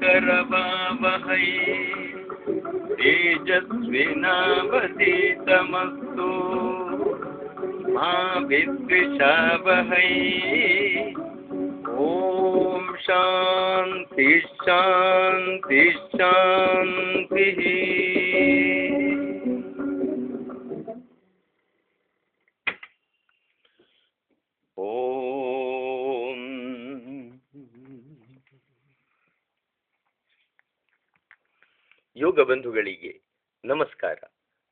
करवावहै तेजस्विनावधीतमस्तु मा विद्विषावहै। ओम शांति शांति शांति। ಯೋಗ ಬಂಧುಗಳಿಗೆ ನಮಸ್ಕಾರ.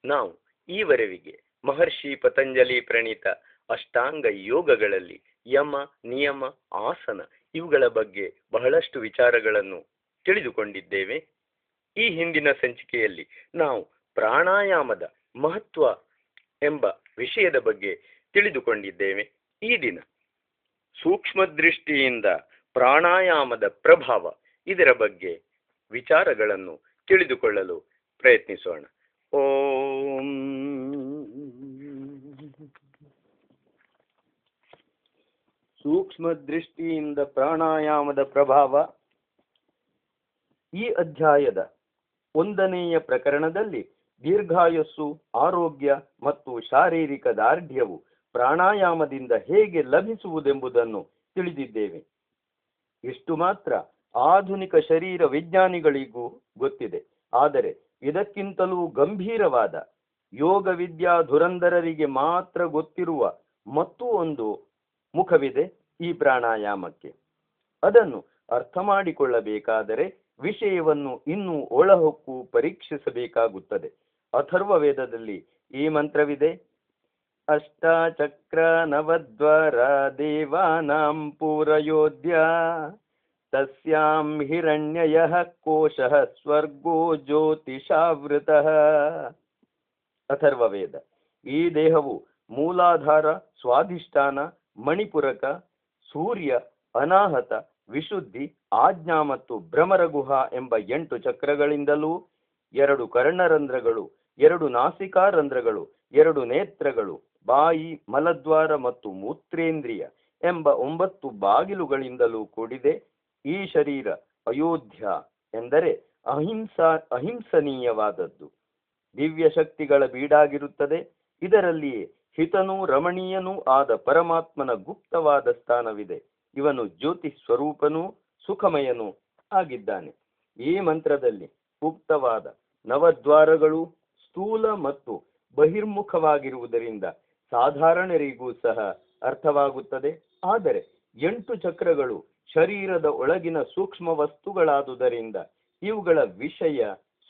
ನಾವು ಈವರೆವಿಗೆ ಮಹರ್ಷಿ ಪತಂಜಲಿ ಪ್ರಣೀತ ಅಷ್ಟಾಂಗ ಯೋಗಗಳಲ್ಲಿ ಯಮ, ನಿಯಮ, ಆಸನ ಇವುಗಳ ಬಗ್ಗೆ ಬಹಳಷ್ಟು ವಿಚಾರಗಳನ್ನು ತಿಳಿದುಕೊಂಡಿದ್ದೇವೆ. ಈ ಹಿಂದಿನ ಸಂಚಿಕೆಯಲ್ಲಿ ನಾವು ಪ್ರಾಣಾಯಾಮದ ಮಹತ್ವ ಎಂಬ ವಿಷಯದ ಬಗ್ಗೆ ತಿಳಿದುಕೊಂಡಿದ್ದೇವೆ. ಈ ದಿನ ಸೂಕ್ಷ್ಮ ದೃಷ್ಟಿಯಿಂದ ಪ್ರಾಣಾಯಾಮದ ಪ್ರಭಾವ ಇದರ ಬಗ್ಗೆ ವಿಚಾರಗಳನ್ನು ತಿಳಿದುಕೊಳ್ಳಲು ಪ್ರಯತ್ನಿಸೋಣ. ಓಂ. ಸೂಕ್ಷ್ಮ ದೃಷ್ಟಿಯಿಂದ ಪ್ರಾಣಾಯಾಮದ ಪ್ರಭಾವ. ಈ ಅಧ್ಯಾಯದ 1ನೆಯ ಪ್ರಕರಣದಲ್ಲಿ ದೀರ್ಘಾಯಸ್ಸು, ಆರೋಗ್ಯ ಮತ್ತು ಶಾರೀರಿಕ ದಾರ್ಢ್ಯವು ಪ್ರಾಣಾಯಾಮದಿಂದ ಹೇಗೆ ಲಭಿಸುವುದೆಂಬುದನ್ನು ತಿಳಿದಿದ್ದೇವೆ. ಇಷ್ಟು ಮಾತ್ರ ಆಧುನಿಕ ಶರೀರ ವಿಜ್ಞಾನಿಗಳಿಗೂ ಗೊತ್ತಿದೆ. ಆದರೆ ಇದಕ್ಕಿಂತಲೂ ಗಂಭೀರವಾದ ಯೋಗ ವಿದ್ಯಾ ಧುರಂಧರರಿಗೆ ಮಾತ್ರ ಗೊತ್ತಿರುವ ಮತ್ತೂ ಒಂದು ಮುಖವಿದೆ ಈ ಪ್ರಾಣಾಯಾಮಕ್ಕೆ. ಅದನ್ನು ಅರ್ಥ ಮಾಡಿಕೊಳ್ಳಬೇಕಾದರೆ ವಿಷಯವನ್ನು ಇನ್ನೂ ಒಳಹೊಕ್ಕು ಪರೀಕ್ಷಿಸಬೇಕಾಗುತ್ತದೆ. ಅಥರ್ವ ವೇದದಲ್ಲಿ ಈ ಮಂತ್ರವಿದೆ: ಅಷ್ಟಾಚಕ್ರ ನವದ್ವಾರ ದೇವಾನಾಂ ಪೂರಯೋಧ್ಯ ತಸ್ಯಾಂ ಹಿರಣ್ಯಯಃ ಕೋಶಃ ಸ್ವರ್ಗೋ ಜ್ಯೋತಿಷಾವೃತಃ. ಅಥರ್ವವೇದ. ಈ ದೇಹವು ಮೂಲಾಧಾರ, ಸ್ವಾಧಿಷ್ಠಾನ, ಮಣಿಪುರಕ, ಸೂರ್ಯ, ಅನಾಹತ, ವಿಶುದ್ಧಿ, ಆಜ್ಞಾ ಮತ್ತು ಭ್ರಮರಗುಹ ಎಂಬ 8 ಚಕ್ರಗಳಿಂದಲೂ, 2 ಕರ್ಣರಂಧ್ರಗಳು, 2 ನಾಸಿಕಾರಂಧ್ರಗಳು, 2 ನೇತ್ರಗಳು, ಬಾಯಿ, ಮಲದ್ವಾರ ಮತ್ತು ಮೂತ್ರೇಂದ್ರಿಯ ಎಂಬ 9 ಬಾಗಿಲುಗಳಿಂದಲೂ ಕೂಡಿದೆ. ಈ ಶರೀರ ಅಯೋಧ್ಯ ಎಂದರೆ ಅಹಿಂಸನೀಯವಾದದ್ದು, ದಿವ್ಯ ಶಕ್ತಿಗಳ ಬೀಡಾಗಿರುತ್ತದೆ. ಇದರಲ್ಲಿಯೇ ಹಿತನೂ ರಮಣೀಯನೂ ಆದ ಪರಮಾತ್ಮನ ಗುಪ್ತವಾದ ಸ್ಥಾನವಿದೆ. ಇವನು ಜ್ಯೋತಿ ಸ್ವರೂಪನೂ ಸುಖಮಯನೂ ಆಗಿದ್ದಾನೆ. ಈ ಮಂತ್ರದಲ್ಲಿ ಗುಪ್ತವಾದ ನವದ್ವಾರಗಳು ಸ್ಥೂಲ ಮತ್ತು ಬಹಿರ್ಮುಖವಾಗಿರುವುದರಿಂದ ಸಾಧಾರಣರಿಗೂ ಸಹ ಅರ್ಥವಾಗುತ್ತದೆ. ಆದರೆ 8 ಚಕ್ರಗಳು ಶರೀರದ ಒಳಗಿನ ಸೂಕ್ಷ್ಮ ವಸ್ತುಗಳಾದುದರಿಂದ ಇವುಗಳ ವಿಷಯ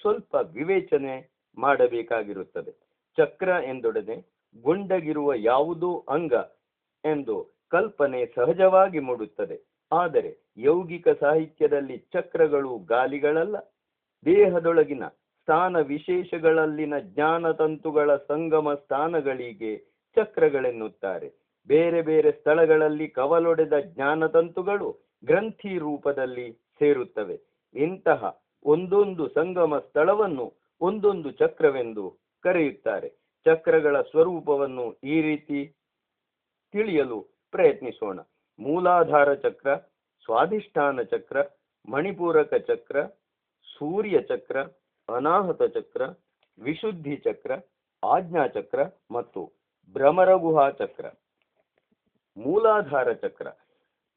ಸ್ವಲ್ಪ ವಿವೇಚನೆ ಮಾಡಬೇಕಾಗಿರುತ್ತದೆ. ಚಕ್ರ ಎಂದೊಡನೆ ಗುಂಡಗಿರುವ ಯಾವುದೋ ಅಂಗ ಎಂದು ಕಲ್ಪನೆ ಸಹಜವಾಗಿ ಮೂಡುತ್ತದೆ. ಆದರೆ ಯೌಗಿಕ ಸಾಹಿತ್ಯದಲ್ಲಿ ಚಕ್ರಗಳು ಗಾಲಿಗಳಲ್ಲ, ದೇಹದೊಳಗಿನ ಸ್ಥಾನ ವಿಶೇಷಗಳಲ್ಲಿನ ಜ್ಞಾನತಂತುಗಳ ಸಂಗಮ ಸ್ಥಾನಗಳಿಗೆ ಚಕ್ರಗಳೆನ್ನುತ್ತಾರೆ. ಬೇರೆ ಬೇರೆ ಸ್ಥಳಗಳಲ್ಲಿ ಕವಲೊಡೆದ ಜ್ಞಾನತಂತುಗಳು ಗ್ರಂಥಿ ರೂಪದಲ್ಲಿ ಸೇರುತ್ತವೆ. ಇಂತಹ ಒಂದೊಂದು ಸಂಗಮ ಸ್ಥಳವನ್ನು ಒಂದೊಂದು ಚಕ್ರವೆಂದು ಕರೆಯುತ್ತಾರೆ. ಚಕ್ರಗಳ ಸ್ವರೂಪವನ್ನು ಈ ರೀತಿ ತಿಳಿಯಲು ಪ್ರಯತ್ನಿಸೋಣ. ಮೂಲಾಧಾರ ಚಕ್ರ, ಸ್ವಾಧಿಷ್ಠಾನ ಚಕ್ರ, ಮಣಿಪೂರಕ ಚಕ್ರ, ಸೂರ್ಯ ಚಕ್ರ, ಅನಾಹತ ಚಕ್ರ, ವಿಶುದ್ಧಿ ಚಕ್ರ, ಆಜ್ಞಾ ಚಕ್ರ ಮತ್ತು ಭ್ರಮರಗುಹಾ ಚಕ್ರ. ಮೂಲಾಧಾರ ಚಕ್ರ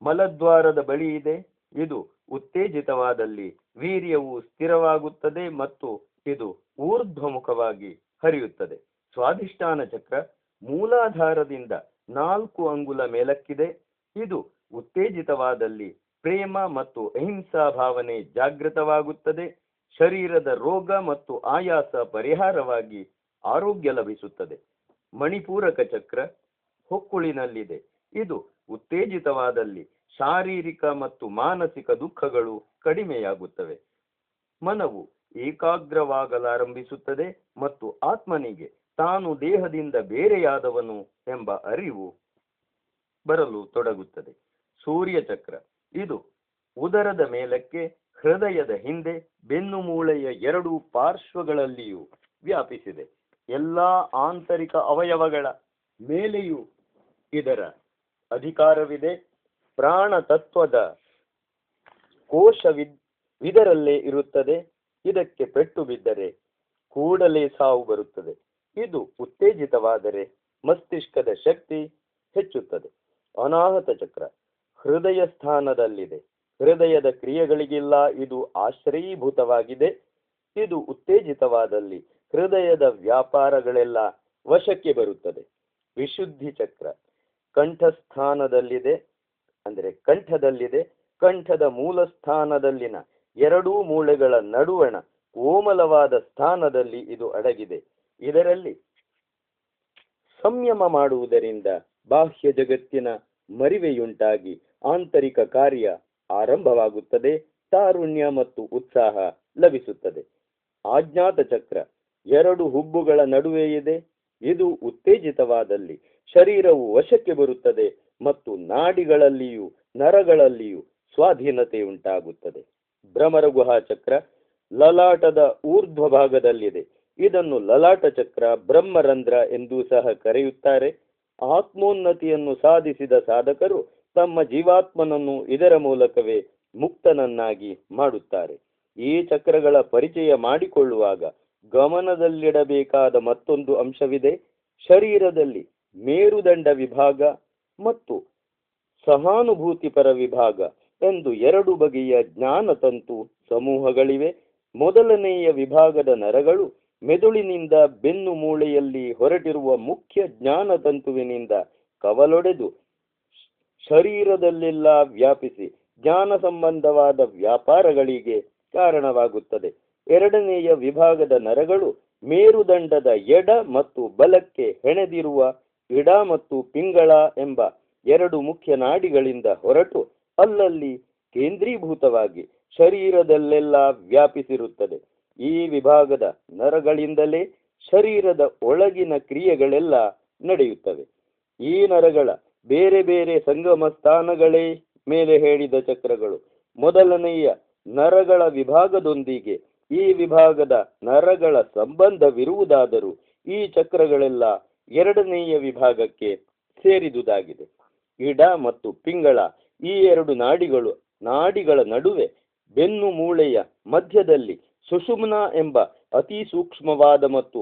ಮಲದ್ವಾರದ ಬಳಿ ಇದೆ. ಇದು ಉತ್ತೇಜಿತವಾದಲ್ಲಿ ವೀರ್ಯವು ಸ್ಥಿರವಾಗುತ್ತದೆ ಮತ್ತು ಇದು ಊರ್ಧ್ವಮುಖವಾಗಿ ಹರಿಯುತ್ತದೆ. ಸ್ವಾಧಿಷ್ಠಾನ ಚಕ್ರ ಮೂಲಾಧಾರದಿಂದ 4 ಅಂಗುಲ ಮೇಲಕ್ಕಿದೆ. ಇದು ಉತ್ತೇಜಿತವಾದಲ್ಲಿ ಪ್ರೇಮ ಮತ್ತು ಅಹಿಂಸಾ ಭಾವನೆ ಜಾಗೃತವಾಗುತ್ತದೆ. ಶರೀರದ ರೋಗ ಮತ್ತು ಆಯಾಸ ಪರಿಹಾರವಾಗಿ ಆರೋಗ್ಯ ಲಭಿಸುತ್ತದೆ. ಮಣಿಪೂರಕ ಚಕ್ರ ಹೊಕ್ಕುಳಿನಲ್ಲಿದೆ. ಇದು ಉತ್ತೇಜಿತವಾದಲ್ಲಿ ಶಾರೀರಿಕ ಮತ್ತು ಮಾನಸಿಕ ದುಃಖಗಳು ಕಡಿಮೆಯಾಗುತ್ತವೆ. ಮನವು ಏಕಾಗ್ರವಾಗಲಾರಂಭಿಸುತ್ತದೆ ಮತ್ತು ಆತ್ಮನಿಗೆ ತಾನು ದೇಹದಿಂದ ಬೇರೆಯಾದವನು ಎಂಬ ಅರಿವು ಬರಲು ತೊಡಗುತ್ತದೆ. ಸೂರ್ಯಚಕ್ರ ಇದು ಉದರದ ಮೇಲಕ್ಕೆ, ಹೃದಯದ ಹಿಂದೆ, ಬೆನ್ನುಮೂಳೆಯ ಎರಡು ಪಾರ್ಶ್ವಗಳಲ್ಲಿಯೂ ವ್ಯಾಪಿಸಿದೆ. ಎಲ್ಲಾ ಆಂತರಿಕ ಅವಯವಗಳ ಮೇಲೆಯೂ ಇದರ ಅಧಿಕಾರವಿದೆ. ಪ್ರಾಣ ತತ್ವದ ಕೋಶವಿದರಲ್ಲೇ ಇರುತ್ತದೆ. ಇದಕ್ಕೆ ಪೆಟ್ಟು ಬಿದ್ದರೆ ಕೂಡಲೇ ಸಾವು ಬರುತ್ತದೆ. ಇದು ಉತ್ತೇಜಿತವಾದರೆ ಮಸ್ತಿಷ್ಕದ ಶಕ್ತಿ ಹೆಚ್ಚುತ್ತದೆ. ಅನಾಹತ ಚಕ್ರ ಹೃದಯ ಸ್ಥಾನದಲ್ಲಿದೆ. ಹೃದಯದ ಕ್ರಿಯೆಗಳಿಗಿಲ್ಲ, ಇದು ಆಶ್ರಯೀಭೂತವಾಗಿದೆ. ಇದು ಉತ್ತೇಜಿತವಾದಲ್ಲಿ ಹೃದಯದ ವ್ಯಾಪಾರಗಳೆಲ್ಲ ವಶಕ್ಕೆ ಬರುತ್ತದೆ. ವಿಶುದ್ಧಿ ಚಕ್ರ ಕಂಠಸ್ಥಾನದಲ್ಲಿದೆ, ಅಂದರೆ ಕಂಠದಲ್ಲಿದೆ. ಕಂಠದ ಮೂಲ ಸ್ಥಾನದಲ್ಲಿನ ಎರಡೂ ಮೂಳೆಗಳ ನಡುವಣ ಕೋಮಲವಾದ ಸ್ಥಾನದಲ್ಲಿ ಇದು ಅಡಗಿದೆ. ಇದರಲ್ಲಿ ಸಂಯಮ ಮಾಡುವುದರಿಂದ ಬಾಹ್ಯ ಜಗತ್ತಿನ ಮರಿವೆಯುಂಟಾಗಿ ಆಂತರಿಕ ಕಾರ್ಯ ಆರಂಭವಾಗುತ್ತದೆ. ತಾರುಣ್ಯ ಮತ್ತು ಉತ್ಸಾಹ ಲಭಿಸುತ್ತದೆ. ಆಜ್ಞಾತ ಚಕ್ರ ಎರಡು ಹುಬ್ಬುಗಳ ನಡುವೆ ಇದೆ. ಇದು ಉತ್ತೇಜಿತವಾದಲ್ಲಿ ಶರೀರವು ವಶಕ್ಕೆ ಬರುತ್ತದೆ ಮತ್ತು ನಾಡಿಗಳಲ್ಲಿಯೂ ನರಗಳಲ್ಲಿಯೂ ಸ್ವಾಧೀನತೆ ಉಂಟಾಗುತ್ತದೆ. ಭ್ರಮರ ಗುಹಾ ಚಕ್ರ ಲಲಾಟದ ಊರ್ಧ್ವ ಭಾಗದಲ್ಲಿದೆ. ಇದನ್ನು ಲಲಾಟ ಚಕ್ರ, ಬ್ರಹ್ಮರಂಧ್ರ ಎಂದೂ ಸಹ ಕರೆಯುತ್ತಾರೆ. ಆತ್ಮೋನ್ನತಿಯನ್ನು ಸಾಧಿಸಿದ ಸಾಧಕರು ತಮ್ಮ ಜೀವಾತ್ಮನನ್ನು ಇದರ ಮೂಲಕವೇ ಮುಕ್ತನನ್ನಾಗಿ ಮಾಡುತ್ತಾರೆ. ಈ ಚಕ್ರಗಳ ಪರಿಚಯ ಮಾಡಿಕೊಳ್ಳುವಾಗ ಗಮನದಲ್ಲಿಡಬೇಕಾದ ಮತ್ತೊಂದು ಅಂಶವಿದೆ. ಶರೀರದಲ್ಲಿ ಮೇರುದಂಡ ವಿಭಾಗ ಮತ್ತು ಸಹಾನುಭೂತಿಪರ ವಿಭಾಗ ಎಂದು ಎರಡು ಬಗೆಯ ಜ್ಞಾನತಂತು ಸಮೂಹಗಳಿವೆ. ಮೊದಲನೆಯ ವಿಭಾಗದ ನರಗಳು ಮೆದುಳಿನಿಂದ ಬೆನ್ನು ಮೂಳೆಯಲ್ಲಿ ಹೊರಟಿರುವ ಮುಖ್ಯ ಜ್ಞಾನತಂತುವಿನಿಂದ ಕವಲೊಡೆದು ಶರೀರದಲ್ಲೆಲ್ಲ ವ್ಯಾಪಿಸಿ ಜ್ಞಾನ ಸಂಬಂಧವಾದ ವ್ಯಾಪಾರಗಳಿಗೆ ಕಾರಣವಾಗುತ್ತದೆ. ಎರಡನೆಯ ವಿಭಾಗದ ನರಗಳು ಮೇರುದಂಡದ ಎಡ ಮತ್ತು ಬಲಕ್ಕೆ ಹೆಣೆದಿರುವ ಇಡ ಮತ್ತು ಪಿಂಗಳ ಎಂಬ ಎರಡು ಮುಖ್ಯ ನಾಡಿಗಳಿಂದ ಹೊರಟು ಅಲ್ಲಲ್ಲಿ ಕೇಂದ್ರೀಭೂತವಾಗಿ ಶರೀರದಲ್ಲೆಲ್ಲ ವ್ಯಾಪಿಸಿರುತ್ತದೆ. ಈ ವಿಭಾಗದ ನರಗಳಿಂದಲೇ ಶರೀರದ ಒಳಗಿನ ಕ್ರಿಯೆಗಳೆಲ್ಲ ನಡೆಯುತ್ತವೆ. ಈ ನರಗಳ ಬೇರೆ ಬೇರೆ ಸಂಗಮ ಸ್ಥಾನಗಳೇ ಮೇಲೆ ಹೇಳಿದ ಚಕ್ರಗಳು. ಮೊದಲನೆಯ ನರಗಳ ವಿಭಾಗದೊಂದಿಗೆ ಈ ವಿಭಾಗದ ನರಗಳ ಸಂಬಂಧವಿರುವುದಾದರೂ ಈ ಚಕ್ರಗಳೆಲ್ಲ ಎರಡನೆಯ ವಿಭಾಗಕ್ಕೆ ಸೇರಿದುದಾಗಿದೆ. ಇಡ ಮತ್ತು ಪಿಂಗಳ ಈ ಎರಡು ನಾಡಿಗಳ ನಡುವೆ ಬೆನ್ನು ಮೂಳೆಯ ಮಧ್ಯದಲ್ಲಿ ಸುಷುಮ್ನಾ ಎಂಬ ಅತಿ ಸೂಕ್ಷ್ಮವಾದ ಮತ್ತು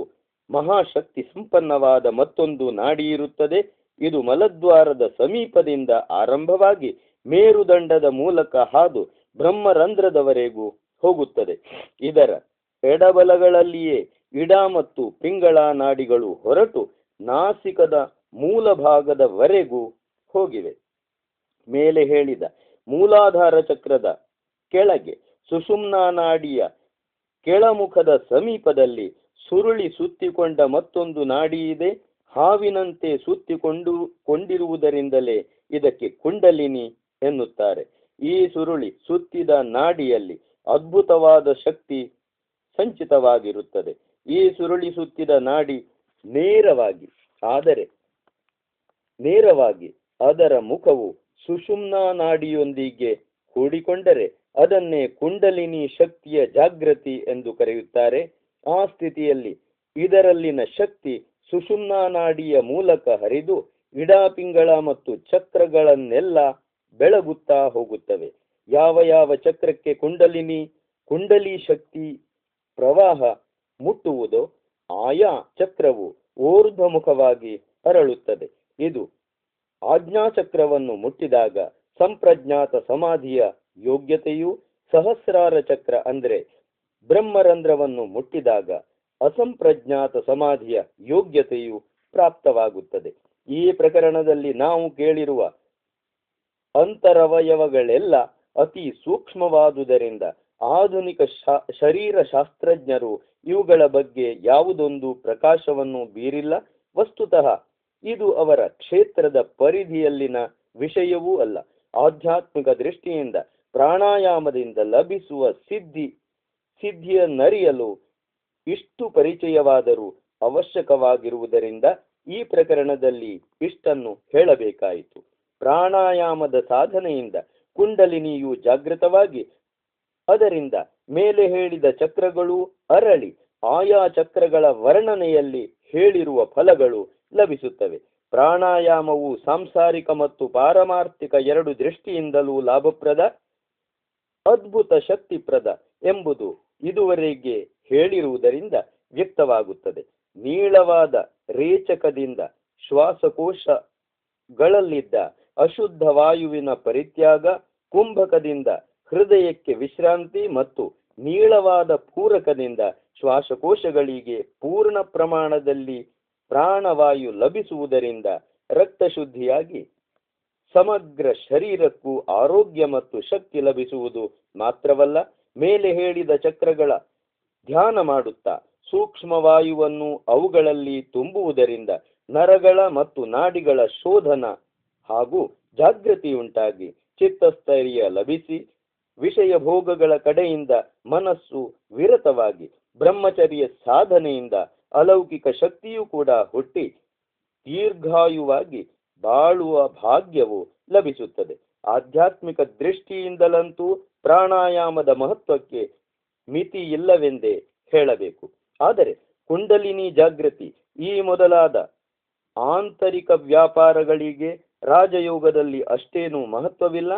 ಮಹಾಶಕ್ತಿ ಸಂಪನ್ನವಾದ ಮತ್ತೊಂದು ನಾಡಿ ಇರುತ್ತದೆ. ಇದು ಮಲದ್ವಾರದ ಸಮೀಪದಿಂದ ಆರಂಭವಾಗಿ ಮೇರುದಂಡದ ಮೂಲಕ ಹಾದು ಬ್ರಹ್ಮರಂಧ್ರದವರೆಗೂ ಹೋಗುತ್ತದೆ. ಇದರ ಎಡಬಲಗಳಲ್ಲಿಯೇ ಇಡ ಮತ್ತು ಪಿಂಗಳ ನಾಡಿಗಳು ಹೊರಟು ನಾಸಿಕದ ಮೂಲ ಭಾಗದವರೆಗೂ ಹೋಗಿವೆ. ಮೇಲೆ ಹೇಳಿದ ಮೂಲಾಧಾರ ಚಕ್ರದ ಕೆಳಗೆ ಸುಷುಮ್ನಾ ನಾಡಿಯ ಕೆಳಮುಖದ ಸಮೀಪದಲ್ಲಿ ಸುರುಳಿ ಸುತ್ತಿಕೊಂಡ ಮತ್ತೊಂದು ನಾಡಿ ಇದೆ. ಹಾವಿನಂತೆ ಕೊಂಡಿರುವುದರಿಂದಲೇ ಇದಕ್ಕೆ ಕುಂಡಲಿನಿ ಎನ್ನುತ್ತಾರೆ. ಈ ಸುರುಳಿ ಸುತ್ತಿದ ನಾಡಿಯಲ್ಲಿ ಅದ್ಭುತವಾದ ಶಕ್ತಿ ಸಂಚಿತವಾಗಿರುತ್ತದೆ. ಈ ಸುರುಳಿ ಸುತ್ತಿದ ನಾಡಿ ನೇರವಾಗಿ ಅದರ ಮುಖವು ಸುಷುಮ್ನಾ ನಾಡಿಯೊಂದಿಗೆ ಕೂಡಿಕೊಂಡರೆ ಅದನ್ನೇ ಕುಂಡಲಿನಿ ಶಕ್ತಿಯ ಜಾಗೃತಿ ಎಂದು ಕರೆಯುತ್ತಾರೆ. ಆ ಸ್ಥಿತಿಯಲ್ಲಿ ಇದರಲ್ಲಿನ ಶಕ್ತಿ ಸುಷುಮ್ನಾ ನಾಡಿಯ ಮೂಲಕ ಹರಿದು ಇಡಾಪಿಂಗಳ ಮತ್ತು ಚಕ್ರಗಳನ್ನೆಲ್ಲ ಬೆಳಗುತ್ತಾ ಹೋಗುತ್ತವೆ. ಯಾವ ಚಕ್ರಕ್ಕೆ ಕುಂಡಲಿ ಶಕ್ತಿ ಪ್ರವಾಹ ಮುಟ್ಟುವುದೋ ಆಯಾ ಚಕ್ರವು ಊರ್ಧ್ವಮುಖವಾಗಿ ಅರಳುತ್ತದೆ. ಇದು ಆಜ್ಞಾಚಕ್ರವನ್ನು ಮುಟ್ಟಿದಾಗ ಸಂಪ್ರಜ್ಞಾತ ಸಮಾಧಿಯ ಯೋಗ್ಯತೆಯು, ಸಹಸ್ರಾರ ಚಕ್ರ ಅಂದರೆ ಬ್ರಹ್ಮರಂಧ್ರವನ್ನು ಮುಟ್ಟಿದಾಗ ಅಸಂಪ್ರಜ್ಞಾತ ಸಮಾಧಿಯ ಯೋಗ್ಯತೆಯು ಪ್ರಾಪ್ತವಾಗುತ್ತದೆ. ಈ ಪ್ರಕರಣದಲ್ಲಿ ನಾವು ಕೇಳಿರುವ ಅಂತರವಯವಗಳೆಲ್ಲ ಅತಿ ಸೂಕ್ಷ್ಮವಾದುದರಿಂದ ಆಧುನಿಕ ಶರೀರ ಶಾಸ್ತ್ರಜ್ಞರು ಇವುಗಳ ಬಗ್ಗೆ ಯಾವುದೊಂದು ಪ್ರಕಾಶವನ್ನು ಬೀರಿಲ್ಲ. ವಸ್ತುತಃ ಇದು ಅವರ ಕ್ಷೇತ್ರದ ಪರಿಧಿಯಲ್ಲಿನ ವಿಷಯವೂ ಅಲ್ಲ. ಆಧ್ಯಾತ್ಮಿಕ ದೃಷ್ಟಿಯಿಂದ ಪ್ರಾಣಾಯಾಮದಿಂದ ಲಭಿಸುವ ಸಿದ್ಧಿಯನ್ನರಿಯಲು ಇಷ್ಟು ಪರಿಚಯವಾದರೂ ಅವಶ್ಯಕವಾಗಿರುವುದರಿಂದ ಈ ಪ್ರಕರಣದಲ್ಲಿ ಇಷ್ಟನ್ನು ಹೇಳಬೇಕಾಯಿತು. ಪ್ರಾಣಾಯಾಮದ ಸಾಧನೆಯಿಂದ ಕುಂಡಲಿನಿಯು ಜಾಗೃತವಾಗಿ ಅದರಿಂದ ಮೇಲೆ ಹೇಳಿದ ಚಕ್ರಗಳು ಅರಳಿ ಆಯಾ ಚಕ್ರಗಳ ವರ್ಣನೆಯಲ್ಲಿ ಹೇಳಿರುವ ಫಲಗಳು ಲಭಿಸುತ್ತವೆ. ಪ್ರಾಣಾಯಾಮವು ಸಾಂಸಾರಿಕ ಮತ್ತು ಪಾರಮಾರ್ಥಿಕ ಎರಡು ದೃಷ್ಟಿಯಿಂದಲೂ ಲಾಭಪ್ರದ, ಅದ್ಭುತ ಶಕ್ತಿಪ್ರದ ಎಂಬುದು ಇದುವರೆಗೆ ಹೇಳಿರುವುದರಿಂದ ವ್ಯಕ್ತವಾಗುತ್ತದೆ. ನೀಳವಾದ ರೇಚಕದಿಂದ ಶ್ವಾಸಕೋಶಗಳಲ್ಲಿದ್ದ ಅಶುದ್ಧ ವಾಯುವಿನ ಪರಿತ್ಯಾಗ, ಕುಂಭಕದಿಂದ ಹೃದಯಕ್ಕೆ ವಿಶ್ರಾಂತಿ ಮತ್ತು ನೀಳವಾದ ಪೂರಕದಿಂದ ಶ್ವಾಸಕೋಶಗಳಿಗೆ ಪೂರ್ಣ ಪ್ರಮಾಣದಲ್ಲಿ ಪ್ರಾಣವಾಯು ಲಭಿಸುವುದರಿಂದ ರಕ್ತ ಶುದ್ಧಿಯಾಗಿ ಸಮಗ್ರ ಶರೀರಕ್ಕೂ ಆರೋಗ್ಯ ಮತ್ತು ಶಕ್ತಿ ಲಭಿಸುವುದು ಮಾತ್ರವಲ್ಲ, ಮೇಲೆ ಹೇಳಿದ ಚಕ್ರಗಳ ಧ್ಯಾನ ಮಾಡುತ್ತಾ ಸೂಕ್ಷ್ಮವಾಯುವನ್ನು ಅವುಗಳಲ್ಲಿ ತುಂಬುವುದರಿಂದ ನರಗಳ ಮತ್ತು ನಾಡಿಗಳ ಶೋಧನ ಹಾಗೂ ಜಾಗೃತಿಯುಂಟಾಗಿ ಚಿತ್ತಸ್ಥೈರ್ಯ ಲಭಿಸಿ ವಿಷಯ ಭೋಗಗಳ ಕಡೆಯಿಂದ ಮನಸ್ಸು ವಿರತವಾಗಿ ಬ್ರಹ್ಮಚರ್ಯ ಸಾಧನೆಯಿಂದ ಅಲೌಕಿಕ ಶಕ್ತಿಯೂ ಕೂಡ ಹುಟ್ಟಿ ದೀರ್ಘಾಯುವಾಗಿ ಬಾಳುವ ಭಾಗ್ಯವು ಲಭಿಸುತ್ತದೆ. ಆಧ್ಯಾತ್ಮಿಕ ದೃಷ್ಟಿಯಿಂದಲಂತೂ ಪ್ರಾಣಾಯಾಮದ ಮಹತ್ವಕ್ಕೆ ಮಿತಿ ಇಲ್ಲವೆಂದೇ ಹೇಳಬೇಕು. ಆದರೆ ಕುಂಡಲಿನಿ ಜಾಗೃತಿ ಈ ಮೊದಲಾದ ಆಂತರಿಕ ವ್ಯಾಪಾರಗಳಿಗೆ ರಾಜಯೋಗದಲ್ಲಿ ಅಷ್ಟೇನೂ ಮಹತ್ವವಿಲ್ಲ.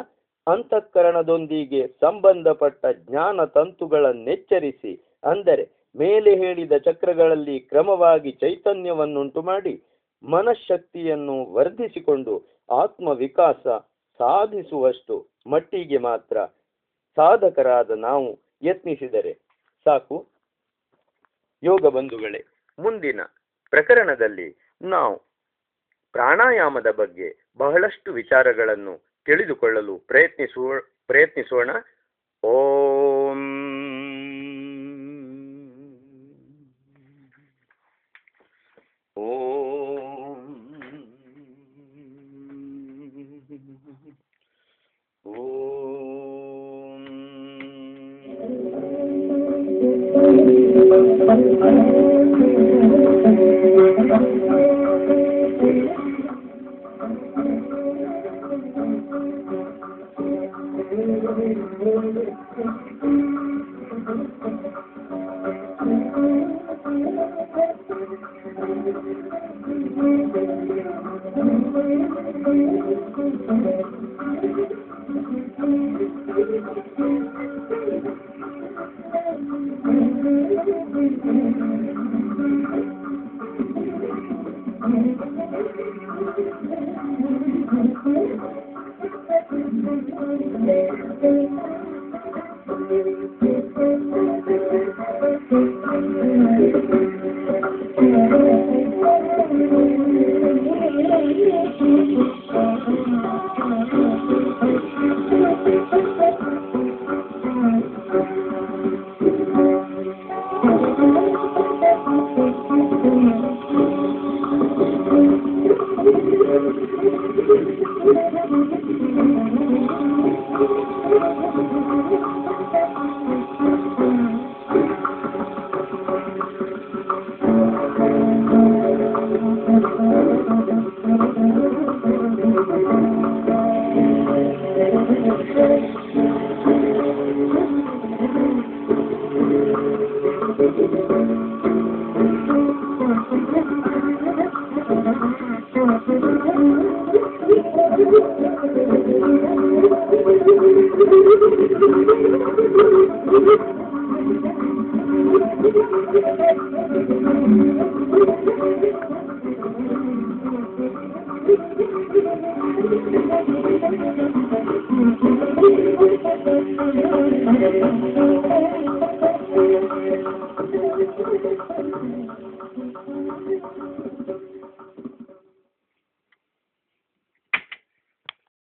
ಅಂತಃಕರಣದೊಂದಿಗೆ ಸಂಬಂಧಪಟ್ಟ ಜ್ಞಾನ ತಂತುಗಳನ್ನೆಚ್ಚರಿಸಿ, ಅಂದರೆ ಮೇಲೆ ಹೇಳಿದ ಚಕ್ರಗಳಲ್ಲಿ ಕ್ರಮವಾಗಿ ಚೈತನ್ಯವನ್ನುಂಟು ಮಾಡಿ ಮನಃಶಕ್ತಿಯನ್ನು ವರ್ಧಿಸಿಕೊಂಡು ಆತ್ಮವಿಕಾಸ ಸಾಧಿಸುವಷ್ಟು ಮಟ್ಟಿಗೆ ಮಾತ್ರ ಸಾಧಕರಾದ ನಾವು ಯತ್ನಿಸಿದರೆ ಸಾಕು. ಯೋಗ ಬಂಧುಗಳೇ, ಮುಂದಿನ ಪ್ರಕರಣದಲ್ಲಿ ನಾವು ಪ್ರಾಣಾಯಾಮದ ಬಗ್ಗೆ ಬಹಳಷ್ಟು ವಿಚಾರಗಳನ್ನು ತಿಳಿದುಕೊಳ್ಳಲು ಪ್ರಯತ್ನಿಸೋಣ. ಓಂ ಓಂ